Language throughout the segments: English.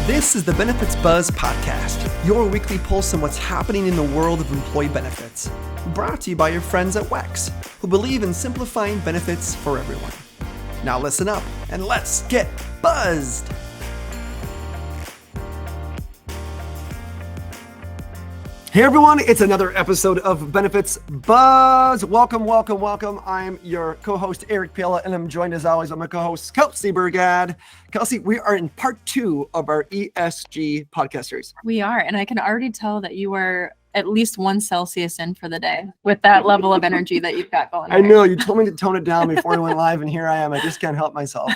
This is the Benefits Buzz Podcast, your weekly pulse on what's happening in the world of employee benefits. Brought to you by your friends at WEX, who believe in simplifying benefits for everyone. Now listen up and let's get buzzed. Hey everyone, it's another episode of Benefits Buzz. Welcome. I'm your co-host Eric Pela, and I'm joined as always by my co-host Kelsey Burgad. Kelsey, we are in part 2 of our ESG podcast series. We are, and I can already tell that you are at least 1 Celsius in for the day with that level of energy that you've got going. I know, you told me to tone it down before we went live, and here I am. I just can't help myself.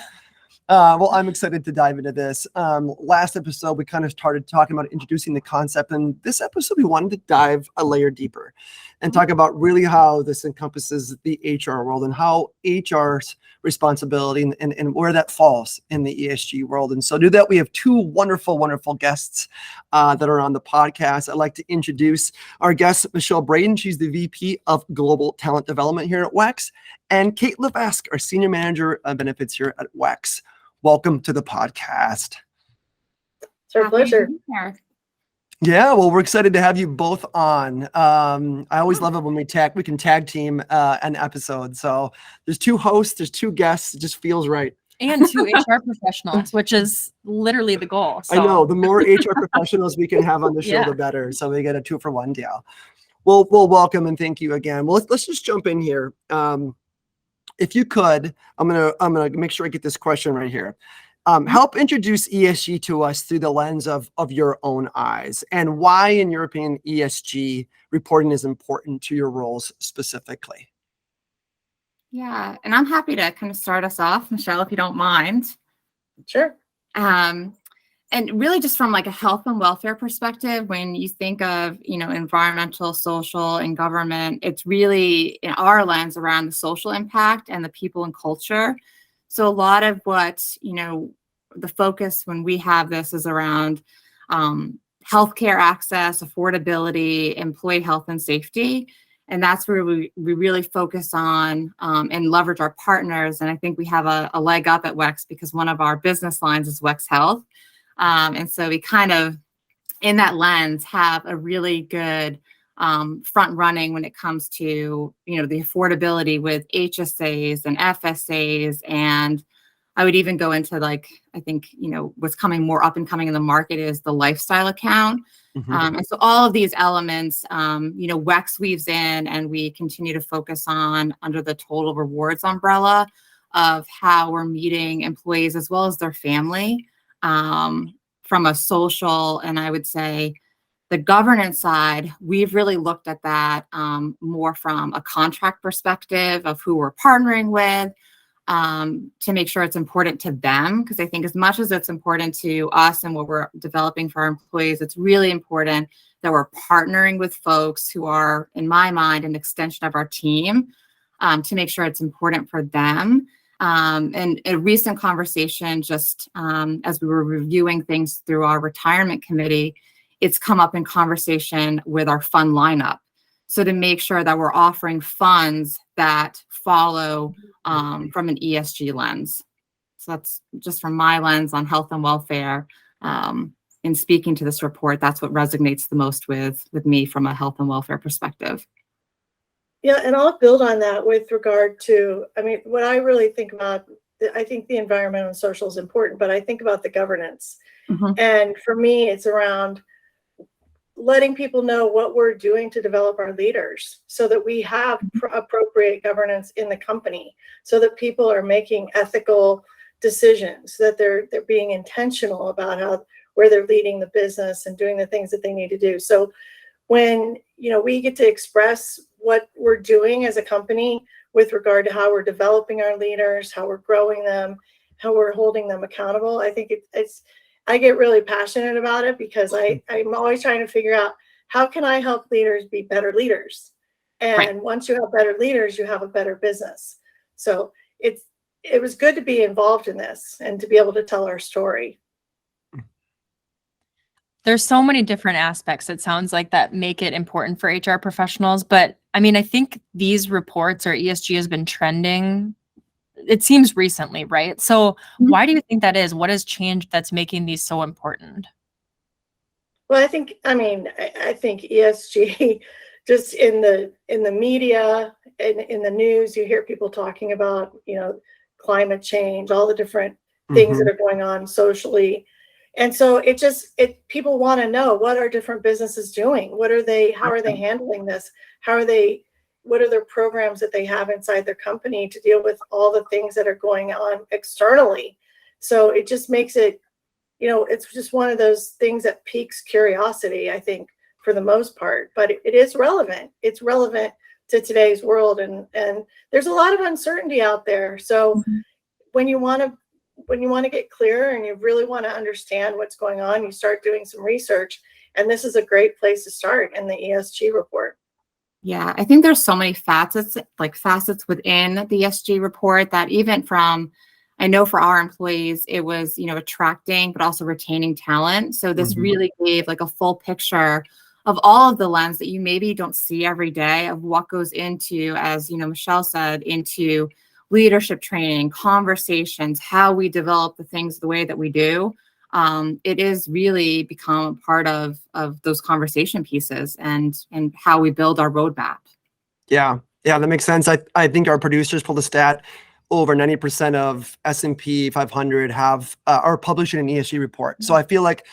Well, I'm excited to dive into this. Last episode, we kind of started talking about introducing the concept. And this episode, we wanted to dive a layer deeper and talk about really how this encompasses the HR world and how HR's responsibility and where that falls in the ESG world. And so to do that, we have 2 wonderful guests that are on the podcast. I'd like to introduce our guest, Michelle Braden. She's the VP of Global Talent Development here at WEX. And Kate Levesque, our Senior Manager of Benefits here at WEX. Welcome to the podcast. It's our pleasure. Yeah, well, we're excited to have you both on. I always love it when we can tag team an episode. So there's 2 hosts, there's 2 guests. It just feels right. And 2 HR professionals, which is literally the goal. So. I know, the more HR professionals we can have on the show, the better. So we get a 2-for-1 deal. Well, welcome and thank you again. Well, let's just jump in here. If you could, I'm gonna make sure I get this question right here. Help introduce ESG to us through the lens of your own eyes, and why, in your opinion, ESG reporting is important to your roles specifically. Yeah, and I'm happy to kind of start us off, Michelle, if you don't mind. Sure. And really just from like a health and welfare perspective, when you think of, environmental, social, and government, it's really in our lens around the social impact and the people and culture. So a lot of what, the focus when we have this is around healthcare access, affordability, employee health and safety. And that's where we really focus on and leverage our partners. And I think we have a leg up at WEX because one of our business lines is WEX Health. And so we kind of, in that lens, have a really good front running when it comes to, the affordability with HSAs and FSAs. And I would even go into I think, what's coming more up and coming in the market is the lifestyle account. Mm-hmm. And so all of these elements, WEX weaves in, and we continue to focus on under the total rewards umbrella of how we're meeting employees as well as their family. From a social, and I would say the governance side, we've really looked at that more from a contract perspective of who we're partnering with to make sure it's important to them. Because I think as much as it's important to us and what we're developing for our employees, it's really important that we're partnering with folks who are, in my mind, an extension of our team to make sure it's important for them. And a recent conversation, just as we were reviewing things through our retirement committee, it's come up in conversation with our fund lineup. So to make sure that we're offering funds that follow from an ESG lens. So that's just from my lens on health and welfare. In speaking to this report, that's what resonates the most with me from a health and welfare perspective. Yeah, and I'll build on that with regard to, what I really think about, I think the environmental and social is important, but I think about the governance. Mm-hmm. And for me, it's around letting people know what we're doing to develop our leaders so that we have appropriate governance in the company, so that people are making ethical decisions, that they're being intentional about where they're leading the business and doing the things that they need to do. So when, we get to express what we're doing as a company with regard to how we're developing our leaders, how we're growing them, how we're holding them accountable, I think I get really passionate about it because I'm always trying to figure out how can I help leaders be better leaders? And Once you have better leaders, you have a better business. So it was good to be involved in this and to be able to tell our story. There's so many different aspects, it sounds like, that make it important for HR professionals. But I think these reports or ESG has been trending it seems recently, right? So Mhm. why do you think that is? What has changed that's making these so important? Well, I think ESG, just in the media and in the news, you hear people talking about, climate change, all the different things that Mhm. are going on socially. And so it people want to know, what are different businesses doing? How are they handling this? What are their programs that they have inside their company to deal with all the things that are going on externally? So it just makes it, it's just one of those things that piques curiosity, I think, for the most part. But it is relevant. It's relevant to today's world, and there's a lot of uncertainty out there. So Mhm. when you want to get clear and you really want to understand what's going on, you start doing some research, and this is a great place to start in the ESG report. Yeah, I think there's so many facets within the ESG report that even from, I know for our employees, it was, attracting, but also retaining talent. So this Mhm. really gave like a full picture of all of the lens that you maybe don't see every day of what goes into, as, Michelle said, into leadership training, conversations, how we develop the things the way that we do. It is really become a part of those conversation pieces and how we build our roadmap. Yeah, yeah, that makes sense. I think our producers pulled a stat. Over 90% of S&P 500 have are publishing an ESG report. So I feel like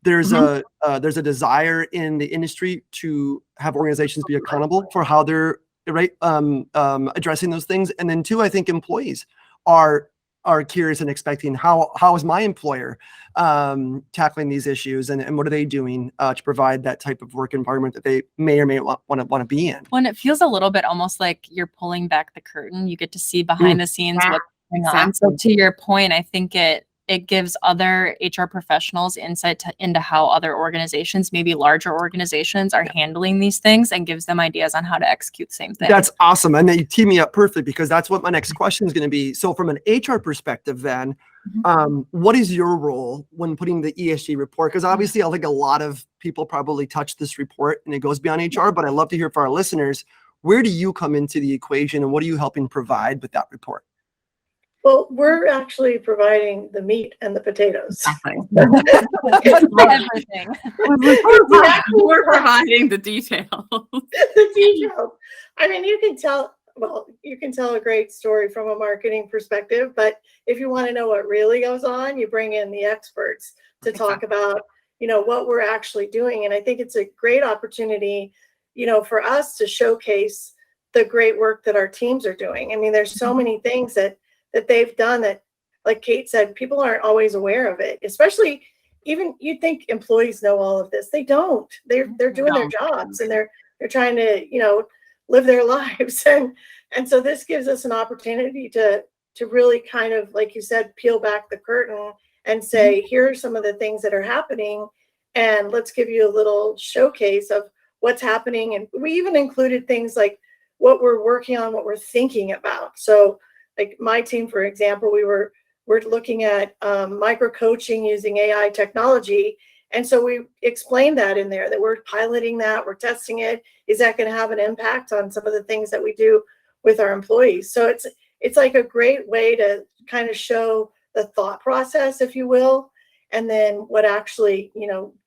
there's Mhm. there's a desire in the industry to have organizations be accountable for how they're addressing those things. And then two, I think employees are curious and expecting how is my employer tackling these issues, and what are they doing to provide that type of work environment that they may or may want to be in. When it feels a little bit almost like you're pulling back the curtain, you get to see Mm. behind the scenes Yeah, what's going on. So exactly. to your point, I think it gives other HR professionals insight into how other organizations, maybe larger organizations, are handling these things, and gives them ideas on how to execute the same thing. That's awesome. And then you tee me up perfect, because that's what my next question is going to be. So from an HR perspective, then, Mhm. what is your role when putting the ESG report? Because obviously, I think a lot of people probably touch this report and it goes beyond HR, but I'd love to hear from our listeners, where do you come into the equation and what are you helping provide with that report? Well, we're actually providing the meat and the potatoes. Exactly. Everything. We're providing the details. The details. You can tell a great story from a marketing perspective, but if you want to know what really goes on, you bring in the experts to talk Exactly. about, what we're actually doing. And I think it's a great opportunity, for us to showcase the great work that our teams are doing. I mean, there's so many things that they've done that, like Kate said, people aren't always aware of it, especially, even you'd think employees know all of this. They don't. They're doing their No. jobs, and they're trying to, live their lives. And so this gives us an opportunity to really kind of, like you said, peel back the curtain and say, here are some of the things that are happening, and let's give you a little showcase of what's happening. And we even included things like what we're working on, what we're thinking about. So like my team, for example, we're looking at micro coaching using AI technology. And so we explained that in there, that we're piloting that, we're testing it. Is that going to have an impact on some of the things that we do with our employees? So it's like a great way to kind of show the thought process, if you will, and then what actually,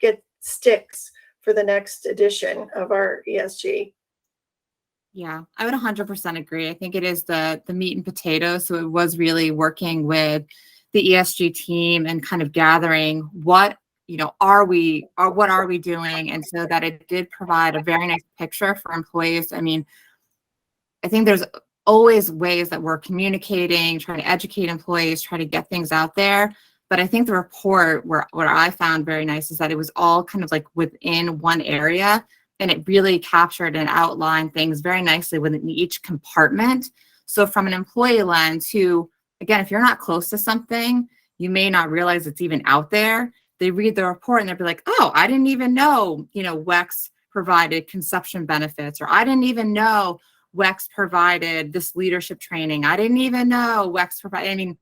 get sticks for the next edition of our ESG. Yeah, I would 100% agree. I think it is the meat and potatoes. So it was really working with the ESG team and kind of gathering what what are we doing, and so that it did provide a very nice picture for employees. I mean, I think there's always ways that we're communicating, trying to educate employees, try to get things out there. But I think the report, what I found very nice, is that it was all kind of like within one area, and it really captured and outlined things very nicely within each compartment. So from an employee lens, who, again, if you're not close to something, you may not realize it's even out there. They read the report and they'll be like, oh, I didn't even know, WEX provided consumption benefits, or I didn't even know WEX provided this leadership training. I didn't even know WEX provided, I mean,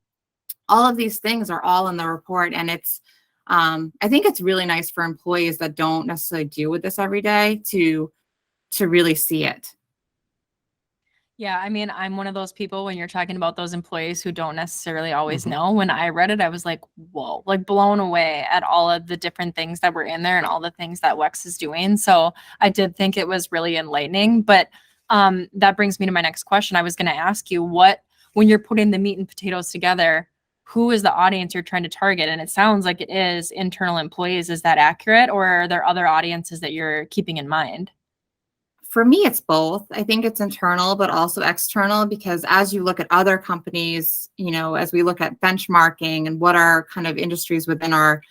all of these things are all in the report. And it's, I think it's really nice for employees that don't necessarily deal with this every day to really see it. Yeah, I mean, I'm one of those people when you're talking about those employees who don't necessarily always Mhm. know. When I read it, I was like, whoa, like blown away at all of the different things that were in there and all the things that WEX is doing. So I did think it was really enlightening. But that brings me to my next question. I was going to ask you when you're putting the meat and potatoes together, who is the audience you're trying to target? And it sounds like it is internal employees. Is that accurate? Or are there other audiences that you're keeping in mind? For me, it's both. I think it's internal, but also external, because as you look at other companies, as we look at benchmarking and what are kind of industries that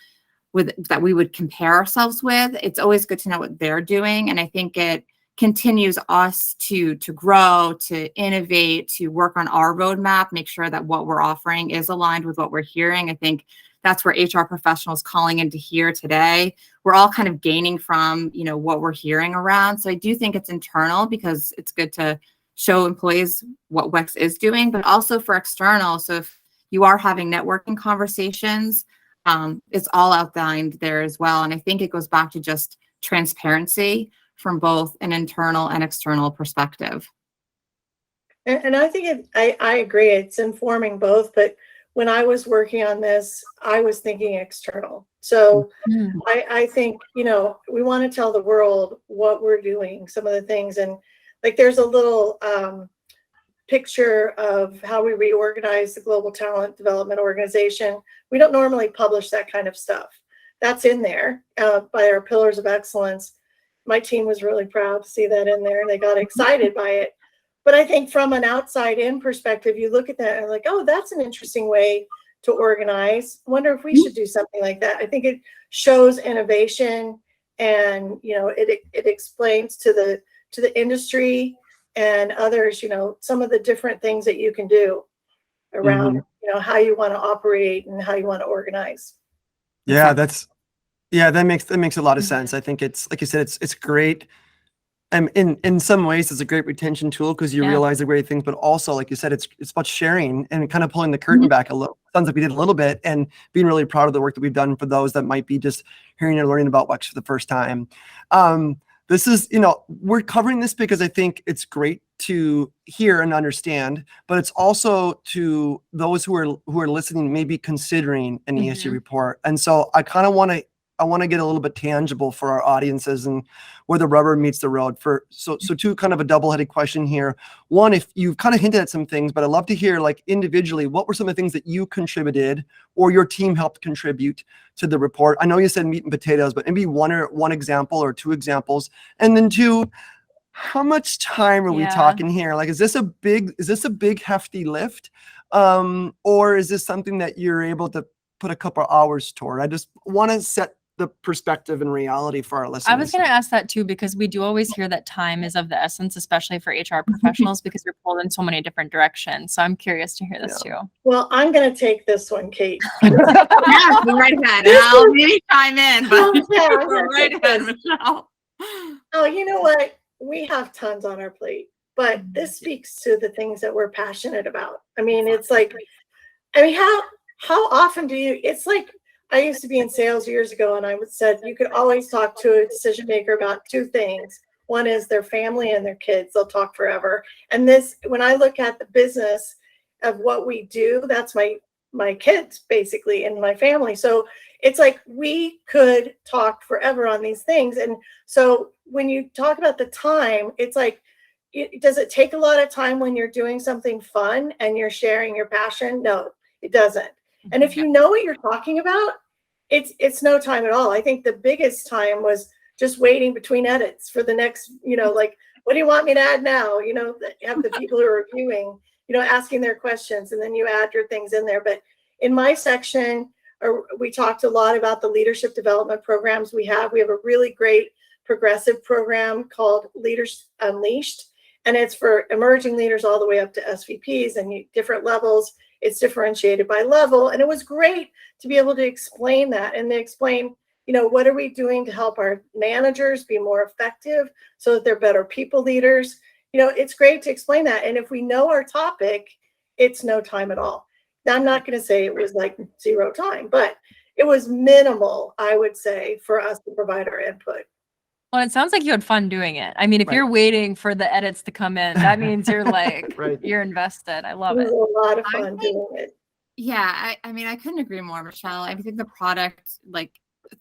we would compare ourselves with, it's always good to know what they're doing. And I think it continues us to grow, to innovate, to work on our roadmap, make sure that what we're offering is aligned with what we're hearing. I think that's where HR professionals calling into here today, we're all kind of gaining from, what we're hearing around. So I do think it's internal because it's good to show employees what WEX is doing, but also for external. So if you are having networking conversations, it's all outlined there as well. And I think it goes back to just transparency from both an internal and external perspective. And I think I agree. It's informing both, but when I was working on this, I was thinking external. So I think, we want to tell the world what we're doing, some of the things. And like, there's a little picture of how we reorganize the Global Talent Development Organization. We don't normally publish that kind of stuff. That's in there by our pillars of excellence. My team was really proud to see that in there, and they got excited by it. But I think from an outside in perspective, you look at that and like, oh, that's an interesting way to organize. I wonder if we should do something like that. I think it shows innovation, and it explains to the industry and others, some of the different things that you can do around, how you want to operate and how you want to organize. Yeah, that makes a lot of sense. I think it's, like you said, it's great. In some ways, it's a great retention tool because you realize the great things, but also, like you said, it's about sharing and kind of pulling the curtain back a little. Sounds like we did a little bit, and being really proud of the work that we've done for those that might be just hearing and learning about WEX for the first time. This is, we're covering this because I think it's great to hear and understand, but it's also to those who are listening, maybe considering an ESG report. And so I kind of want to get a little bit tangible for our audiences and where the rubber meets the road. So two kind of a double-headed question here. One, if you've kind of hinted at some things, but I'd love to hear, like, individually, what were some of the things that you contributed or your team helped contribute to the report? I know you said meat and potatoes, but maybe one example or two examples. And then two, how much time are we talking here? Like, is this a big hefty lift? Or is this something that you're able to put a couple hours toward? I just want to set the perspective and reality for our listeners. I was going to ask that too, because we do always hear that time is of the essence, especially for HR professionals, because you're pulled in so many different directions. So I'm curious to hear this too. Well, I'm going to take this one, Kate. Yeah, go right ahead. I'll maybe chime in, but go right ahead, Michelle. Oh, you know what? We have tons on our plate, but this speaks to the things that we're passionate about. I mean, it's like, how often do you, it's like, I used to be in sales years ago, and I said you could always talk to a decision maker about two things. One is their family and their kids. They'll talk forever. And this, when I look at the business of what we do, that's my kids basically and my family. So it's like we could talk forever on these things. And so when you talk about the time, it's like, does it take a lot of time when you're doing something fun and you're sharing your passion? No, it doesn't. And if you know what you're talking about, it's no time at all. I think the biggest time was just waiting between edits for the next, like, what do you want me to add now? Have the people who are reviewing, asking their questions, and then you add your things in there. But in my section, we talked a lot about the leadership development programs we have. We have a really great progressive program called Leaders Unleashed, and it's for emerging leaders all the way up to SVPs and different levels. It's differentiated by level. And it was great to be able to explain that, and they explain, what are we doing to help our managers be more effective so that they're better people leaders. It's great to explain that. And if we know our topic, it's no time at all. Now, I'm not going to say it was like 0 time, but it was minimal, I would say, for us to provide our input. Well, it sounds like you had fun doing it. I mean, if Right. you're waiting for the edits to come in, that means you're like, Right. you're invested. I It love was it. a lot of I fun think- doing it. Yeah, I mean, I couldn't agree more, Michelle. I think the product, like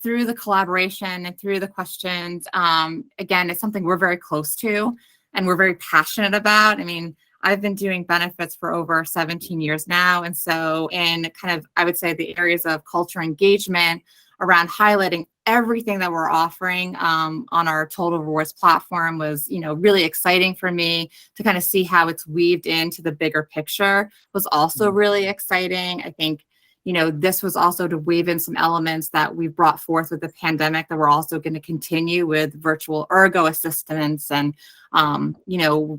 through the collaboration and through the questions, again, it's something we're very close to and we're very passionate about. I mean, I've been doing benefits for over 17 years now. And so in kind of, I would say the areas of culture engagement around highlighting everything that we're offering on our Total Rewards platform was, really exciting for me to kind of see how it's weaved into the bigger picture was also really exciting. I think, this was also to weave in some elements that we've brought forth with the pandemic that we're also going to continue with virtual ergo assistance and,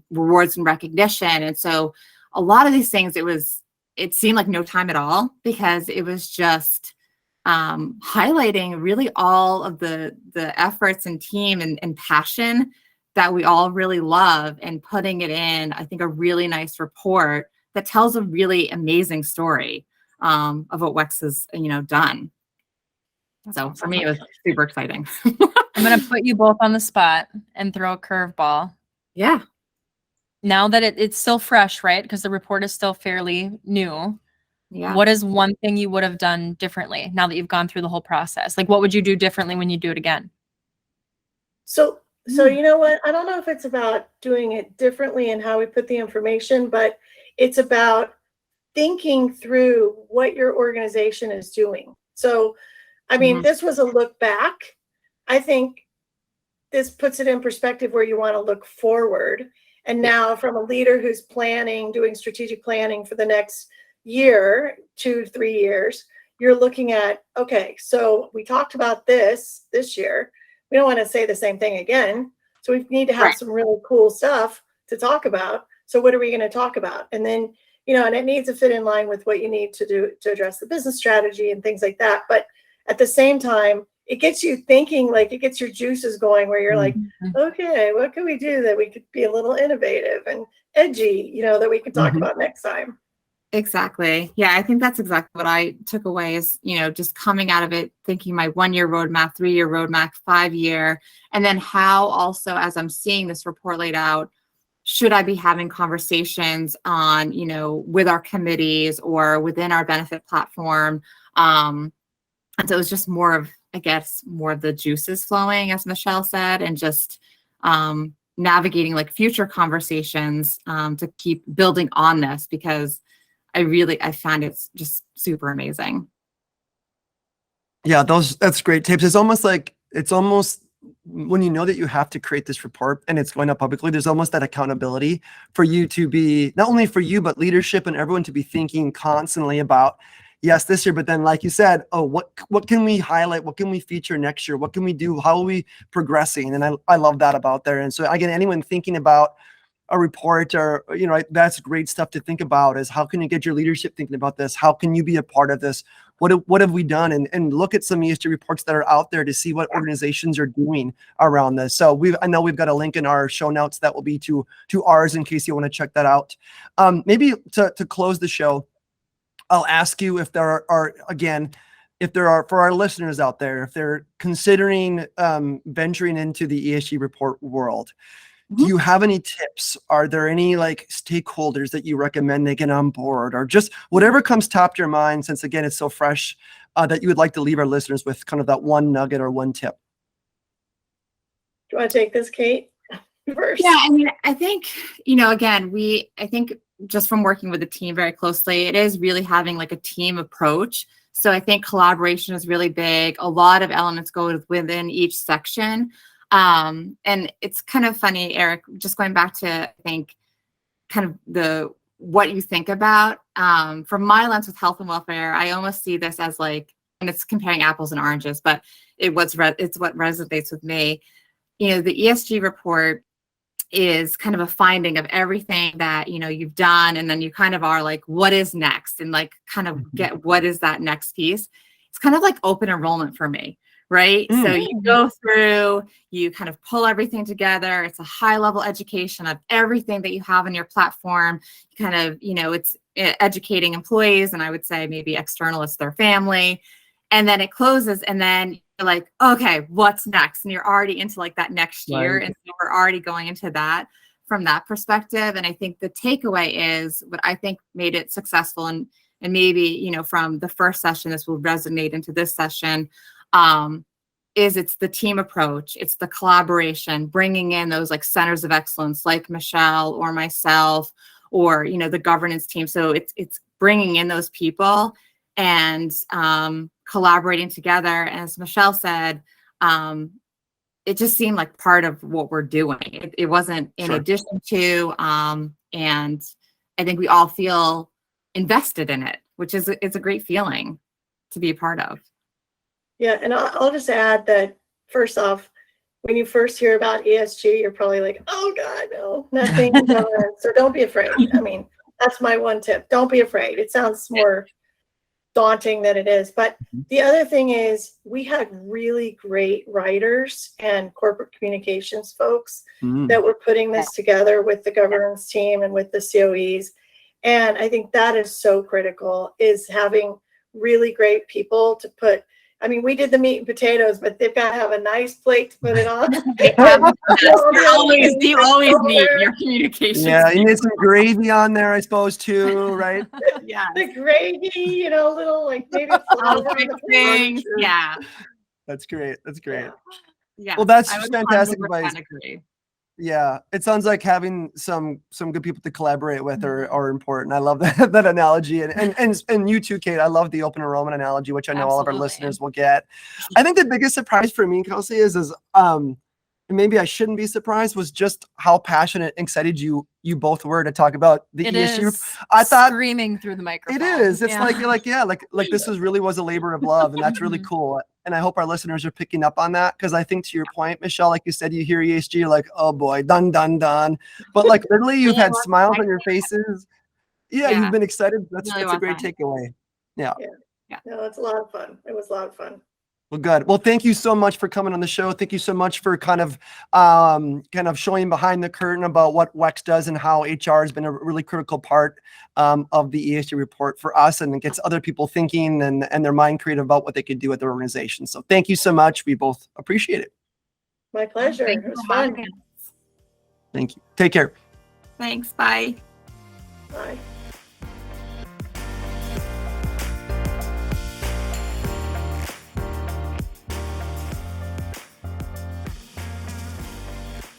rewards and recognition. And so a lot of these things, it seemed like no time at all because it was just highlighting really all of the efforts and team and passion that we all really love and putting it in, I think, a really nice report that tells a really amazing story of what WEX has, done. So for me, it was super exciting. I'm going to put you both on the spot and throw a curveball. Yeah. Now that it's still fresh, right? Because the report is still fairly new. Yeah. What is one thing you would have done differently now that you've gone through the whole process? Like, what would you do differently when you do it again? So you know what? I don't know if it's about doing it differently and how we put the information, but it's about thinking through what your organization is doing. So, I mean, this was a look back. I think this puts it in perspective where you want to look forward. And now from a leader who's doing strategic planning for the next year, 2 to 3 years, you're looking at, okay, so we talked about this year. We don't want to say the same thing again. So we need to have some really cool stuff to talk about. So what are we going to talk about? And then, and it needs to fit in line with what you need to do to address the business strategy and things like that. But at the same time, it gets you thinking, like it gets your juices going where you're like, okay, what can we do that we could be a little innovative and edgy, that we can talk about next time? Exactly. Yeah, I think that's exactly what I took away is, just coming out of it, thinking my 1-year roadmap, 3-year roadmap, 5-year, and then how also, as I'm seeing this report laid out, should I be having conversations on, with our committees or within our benefit platform? And so it was just more of the juices flowing, as Michelle said, and just navigating like future conversations to keep building on this because I find it's just super amazing. Yeah, that's great tips. It's almost when you know that you have to create this report and it's going up publicly, there's almost that accountability for you to be, not only for you, but leadership and everyone to be thinking constantly about, yes, this year, but then like you said, oh, what can we highlight? What can we feature next year? What can we do? How are we progressing? And I love that about there. And so again, anyone thinking about a report or, that's great stuff to think about is how can you get your leadership thinking about this? How can you be a part of this? What have we done? And look at some ESG reports that are out there to see what organizations are doing around this. So I know we've got a link in our show notes that will be to ours in case you want to check that out. Maybe to close the show, I'll ask you if there are for our listeners out there, if they're considering venturing into the ESG report world, do you have any tips? Are there any stakeholders that you recommend they get on board, or just whatever comes top to your mind, since again, it's so fresh, that you would like to leave our listeners with kind of that one nugget or one tip? Do you want to take this, Kate, first? Yeah, I mean, I think, again, I think just from working with the team very closely, it is really having like a team approach. So I think collaboration is really big. A lot of elements go within each section. And it's kind of funny, Eric, just going back to, I think, kind of what you think about, from my lens with health and welfare, I almost see this as like, and it's comparing apples and oranges, but it's what resonates with me. The ESG report is kind of a finding of everything that, you've done. And then you kind of are like, what is next? And like, kind of get, what is that next piece? It's kind of like open enrollment for me. Right. So you go through, you kind of pull everything together. It's a high level education of everything that you have on your platform. You kind of, it's educating employees, and I would say maybe external, it's their family. And then it closes, and then like, okay, what's next? And you're already into like that next year. Right. And so we're already going into that from that perspective. And I think the takeaway is what I think made it successful, and maybe, you know, from the first session, this will resonate into this session, is it's the team approach. It's the collaboration, bringing in those like centers of excellence, like Michelle or myself, or, you know, the governance team. So it's bringing in those people and collaborating together. And as Michelle said, it just seemed like part of what we're doing. It wasn't in Sure. addition to, and I think we all feel invested in it, which is it's a great feeling to be a part of. Yeah, and I'll just add that first off, when you first hear about ESG, you're probably like, oh God, no, nothing governance. So don't be afraid. I mean, that's my one tip. Don't be afraid. It sounds more daunting than it is. But the other thing is we had really great writers and corporate communications folks that were putting this together with the governance team and with the COEs. And I think that is so critical, is having really great people to put. I mean, we did the meat and potatoes, but they've got to have a nice plate to put it on. You always need your communication. Yeah, you need some gravy on there, I suppose, too, right? Yeah. The gravy, you know, little like maybe flour on the Things. front. Yeah. That's great. That's great. Yeah. Yeah. Well, that's I would fantastic 100% advice. agree. Yeah, it sounds like having some good people to collaborate with are important. I love that analogy, and you too, Kate. I love the open enrollment analogy, which I know all of our Absolutely. listeners will get. I think the biggest surprise for me, Kelsey, is and maybe I shouldn't be surprised, was just how passionate and excited you both were to talk about the It ESG. is I thought screaming through the microphone. it is. It's Yeah. like you're like, yeah, like this really was a labor of love, and that's really cool. And I hope our listeners are picking up on that, because I think, to your point, Michelle, like you said, you hear ESG, you're like, oh boy, done. But like literally, you've had smiles on your faces. Yeah, Yeah. you've been excited. That's Really a great was fun. takeaway. Yeah. No, it's a lot of fun. It was a lot of fun. Well, good. Well, thank you so much for coming on the show. Thank you so much for kind of showing behind the curtain about what WEX does and how HR has been a really critical part of the ESG report for us, and it gets other people thinking and their mind creative about what they could do at their organization. So thank you so much. We both appreciate it. My pleasure. Thank It you was for having fun. us. Thank you. Take care. Thanks. Bye. Bye.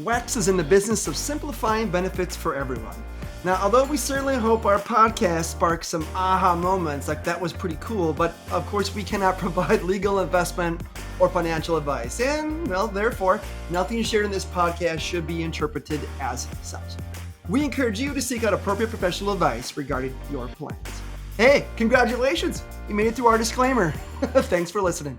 WEX is in the business of simplifying benefits for everyone. Now, although we certainly hope our podcast sparks some aha moments, like that was pretty cool, but of course we cannot provide legal, investment, or financial advice. And, well, therefore, nothing shared in this podcast should be interpreted as such. We encourage you to seek out appropriate professional advice regarding your plans. Hey, congratulations! You made it through our disclaimer. Thanks for listening.